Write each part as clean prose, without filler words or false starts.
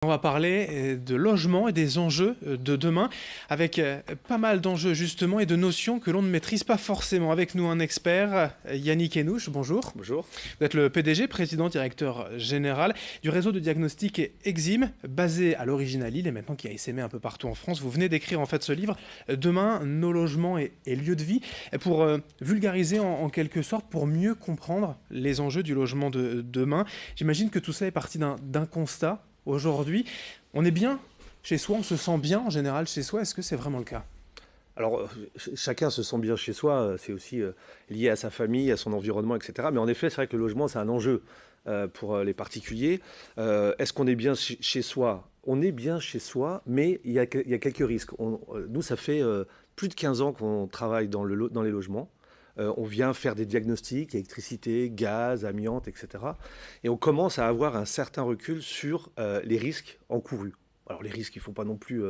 On va parler de logement et des enjeux de demain, avec pas mal d'enjeux justement et de notions que l'on ne maîtrise pas forcément. Avec nous un expert, Yannick Henouche, bonjour. Bonjour. Vous êtes le PDG, président directeur général du réseau de diagnostic Exim, basé à l'origine à Lille et maintenant qui a essaimé un peu partout en France. Vous venez d'écrire en fait ce livre, Demain, nos logements et lieux de vie, pour vulgariser en quelque sorte, pour mieux comprendre les enjeux du logement de demain. J'imagine que tout ça est parti d'un constat. Aujourd'hui, on est bien chez soi, on se sent bien en général chez soi. Est-ce que c'est vraiment le cas? Alors, chacun se sent bien chez soi, c'est aussi lié à sa famille, à son environnement, etc. Mais en effet, c'est vrai que le logement, c'est un enjeu pour les particuliers. Est-ce qu'on est bien chez soi? On est bien chez soi, mais il y a quelques risques. Nous, ça fait plus de 15 ans qu'on travaille dans les logements. On vient faire des diagnostics, électricité, gaz, amiante, etc. Et on commence à avoir un certain recul sur les risques encourus. Alors les risques, il ne faut pas non plus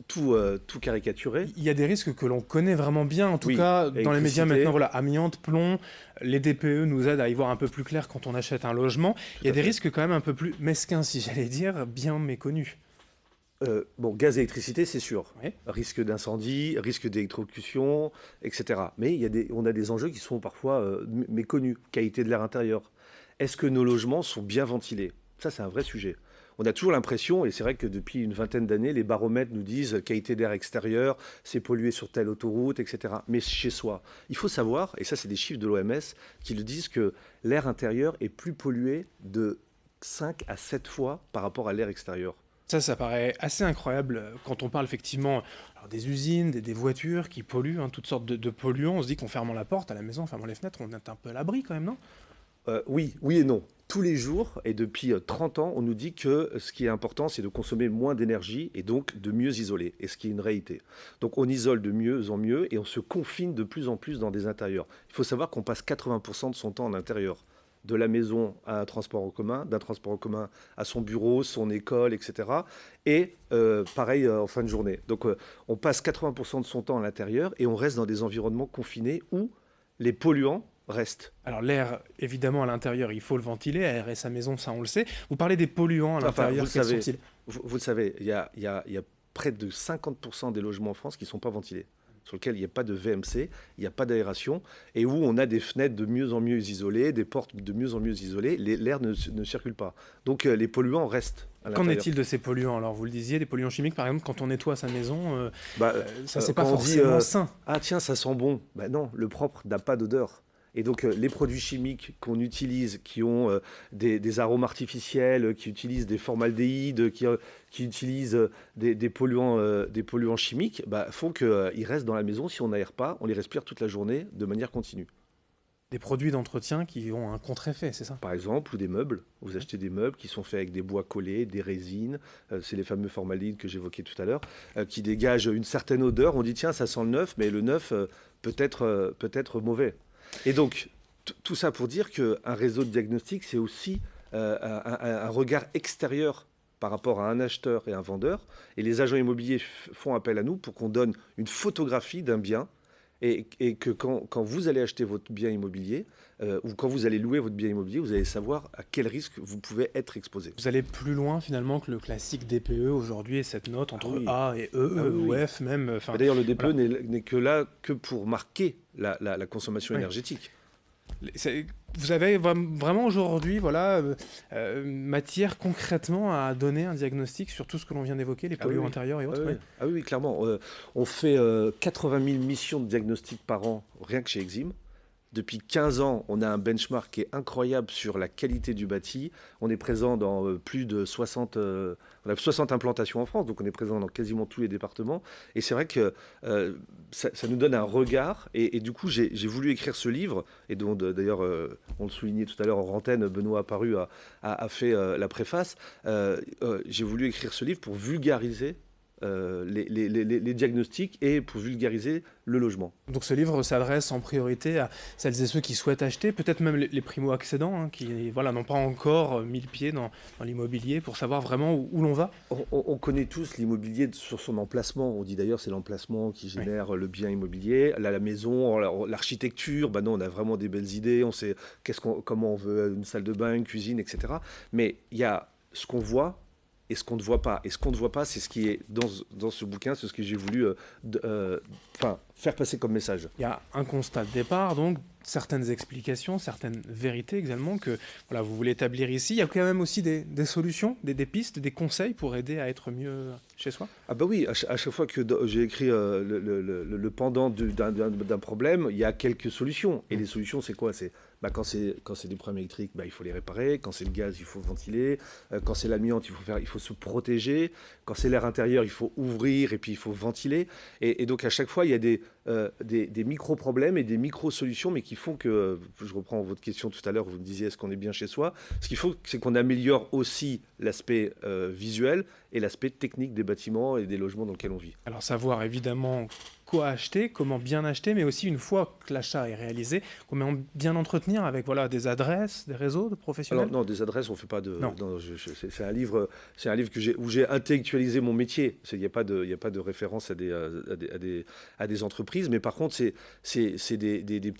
tout caricaturer. Il y a des risques que l'on connaît vraiment bien, en tout Oui, cas dans les médias électricité, maintenant, voilà, amiante, plomb, les DPE nous aident à y voir un peu plus clair quand on achète un logement. Il y a à des fait. risques quand même un peu plus mesquins, si j'allais dire, bien méconnus. Bon, gaz et électricité, c'est sûr. Oui. Risque d'incendie, risque d'électrocution, etc. Mais on a des enjeux qui sont parfois méconnus. Qualité de l'air intérieur. Est-ce que nos logements sont bien ventilés? Ça, c'est un vrai sujet. On a toujours l'impression, et c'est vrai que depuis une vingtaine d'années, les baromètres nous disent qualité d'air extérieur, c'est pollué sur telle autoroute, etc. Mais chez soi, il faut savoir, et ça c'est des chiffres de l'OMS, qui le disent que l'air intérieur est plus pollué de 5 à 7 fois par rapport à l'air extérieur. Ça paraît assez incroyable quand on parle effectivement alors, des usines, des voitures qui polluent, hein, toutes sortes de polluants. On se dit qu'en fermant la porte à la maison, en fermant les fenêtres, on est un peu à l'abri quand même, non? Oui, oui et non. Tous les jours, et depuis 30 ans, on nous dit que ce qui est important, c'est de consommer moins d'énergie et donc de mieux isoler, et ce qui est une réalité. Donc on isole de mieux en mieux et on se confine de plus en plus dans des intérieurs. Il faut savoir qu'on passe 80% de son temps en intérieur, de la maison à un transport en commun, d'un transport en commun à son bureau, son école, etc. Et pareil en fin de journée. Donc on passe 80% de son temps à l'intérieur et on reste dans des environnements confinés où les polluants restent. Alors l'air, évidemment, à l'intérieur, il faut le ventiler, aérer sa maison, ça on le sait. Vous parlez des polluants à Enfin, vous l'intérieur, le quels savez, sont-ils? vous le savez, il y a près de 50% des logements en France qui ne sont pas ventilés, sur lesquels il n'y a pas de VMC, il n'y a pas d'aération, et où on a des fenêtres de mieux en mieux isolées, des portes de mieux en mieux isolées, l'air ne circule pas. Donc les polluants restent à Qu'en l'intérieur. est-il de ces polluants? Alors vous le disiez, des polluants chimiques, par exemple, quand on nettoie sa maison, Bah, ça c'est pas quand on dit forcément sain. ah tiens, ça sent bon, bah non, le propre n'a pas d'odeur. Et donc les produits chimiques qu'on utilise, qui ont des arômes artificiels, qui utilisent des formaldéhydes, qui utilisent des polluants chimiques, bah, font qu'ils restent dans la maison. Si on n'aère pas, on les respire toute la journée de manière continue. Des produits d'entretien qui ont un contre-effet, c'est ça? Par exemple, ou des meubles. Vous achetez des meubles qui sont faits avec des bois collés, des résines, c'est les fameux formaldéhydes que j'évoquais tout à l'heure, qui dégagent une certaine odeur. On dit tiens, ça sent le neuf, mais le neuf peut être mauvais. Et donc, tout ça pour dire qu'un réseau de diagnostic, c'est aussi un regard extérieur par rapport à un acheteur et un vendeur. Et les agents immobiliers font appel à nous pour qu'on donne une photographie d'un bien et que quand vous allez acheter votre bien immobilier ou quand vous allez louer votre bien immobilier, vous allez savoir à quel risque vous pouvez être exposé. Vous allez plus loin finalement que le classique DPE aujourd'hui et cette note Ah entre oui, A et E, ah oui, ou oui. F même. Enfin, D'ailleurs, le DPE voilà. n'est que là que pour marquer la consommation Oui. énergétique. Vous avez vraiment aujourd'hui voilà, matière concrètement à donner un diagnostic sur tout ce que l'on vient d'évoquer, les Ah oui, polluants oui. intérieurs et Ah autres. oui, Oui. oui. Ah oui, oui, clairement. On fait 80 000 missions de diagnostic par an, rien que chez Exim. Depuis 15 ans, on a un benchmark qui est incroyable sur la qualité du bâti. On est présent dans plus de 60, on a 60 implantations en France, donc on est présent dans quasiment tous les départements. Et c'est vrai que ça nous donne un regard. Et du coup, j'ai voulu écrire ce livre, et dont d'ailleurs, on le soulignait tout à l'heure en antenne, Benoît Apparu a fait la préface. J'ai voulu écrire ce livre pour vulgariser les diagnostics et pour vulgariser le logement. Donc ce livre s'adresse en priorité à celles et ceux qui souhaitent acheter, peut-être même les primo-accédants, hein, qui voilà, n'ont pas encore mis le pied dans l'immobilier pour savoir vraiment où l'on va. On connaît tous l'immobilier sur son emplacement. On dit d'ailleurs c'est l'emplacement qui Oui. génère le bien immobilier. Là, la maison, l'architecture, bah non, on a vraiment des belles idées. On sait comment on veut une salle de bain, une cuisine, etc. Mais il y a ce qu'on voit et ce qu'on ne voit pas. Et ce qu'on ne voit pas, c'est ce qui est dans ce bouquin, c'est ce que j'ai voulu faire passer comme message. Il y a un constat de départ, donc certaines explications, certaines vérités également que voilà, vous voulez établir ici. Il y a quand même aussi des solutions, des pistes, des conseils pour aider à être mieux chez soi. Ah bah oui, à chaque fois que j'ai écrit le pendant d'un problème, il y a quelques solutions. Et les solutions, c'est quoi? C'est quand c'est des problèmes électriques, il faut les réparer. Quand c'est le gaz, il faut ventiler. Quand c'est l'amiante, il faut se protéger. Quand c'est l'air intérieur, il faut ouvrir et puis il faut ventiler. Et donc à chaque fois, il y a des micro-problèmes et des micro-solutions, mais qui font que, je reprends votre question tout à l'heure, vous me disiez est-ce qu'on est bien chez soi? Ce qu'il faut, c'est qu'on améliore aussi l'aspect visuel et l'aspect technique des bâtiments et des logements dans lesquels on vit. Alors savoir évidemment quoi acheter, comment bien acheter, mais aussi une fois que l'achat est réalisé, comment bien entretenir avec voilà, des adresses, des réseaux de professionnels. Alors non, des adresses, on ne fait pas de... Non. C'est un livre où j'ai intellectualisé mon métier. Il n'y a pas de référence à des entreprises, mais par contre, c'est des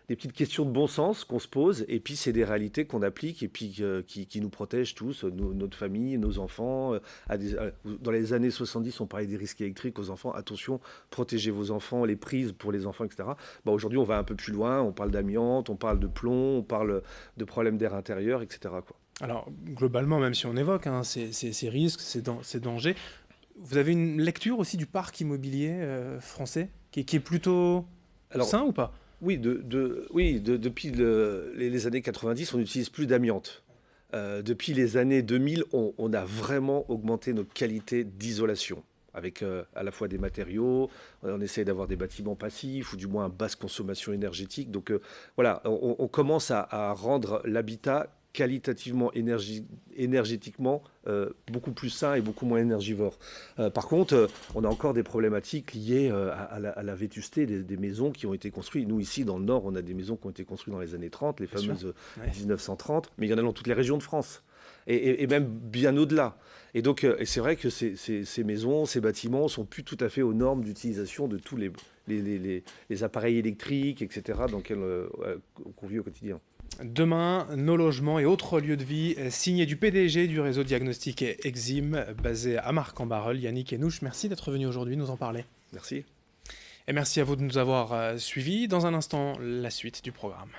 petites questions de bon sens qu'on se pose, et puis c'est des réalités qu'on applique, et puis qui nous protègent tous, notre famille, nos enfants. Dans les années 70, on parlait des risques électriques aux enfants. Attention, protégez vos enfants, les prises pour les enfants, etc. Aujourd'hui, on va un peu plus loin, on parle d'amiante, on parle de plomb, on parle de problèmes d'air intérieur, etc. quoi. Alors, globalement, même si on évoque ces risques, ces dangers, vous avez une lecture aussi du parc immobilier français qui est plutôt sain ou pas? Oui, depuis les années 90, on n'utilise plus d'amiante. Depuis les années 2000, on a vraiment augmenté notre qualité d'isolation, avec à la fois des matériaux, on essaie d'avoir des bâtiments passifs, ou du moins à basse consommation énergétique. Donc voilà, on commence à rendre l'habitat qualitativement, énergétiquement, beaucoup plus sain et beaucoup moins énergivore. Par contre, on a encore des problématiques liées à la vétusté des maisons qui ont été construites. Nous, ici, dans le Nord, on a des maisons qui ont été construites dans les années 30, les fameuses 1930, mais il y en a dans toutes les régions de France. Et même bien au-delà. Et donc, c'est vrai que ces maisons, ces bâtiments sont plus tout à fait aux normes d'utilisation de tous les appareils électriques, etc., dans lesquels qu'on vit au quotidien. Demain, nos logements et autres lieux de vie, signé du PDG du réseau diagnostic Exim, basé à Marc-en-Barœul, Yannick Henouche. Merci d'être venu aujourd'hui nous en parler. Merci. Et merci à vous de nous avoir suivis. Dans un instant, la suite du programme.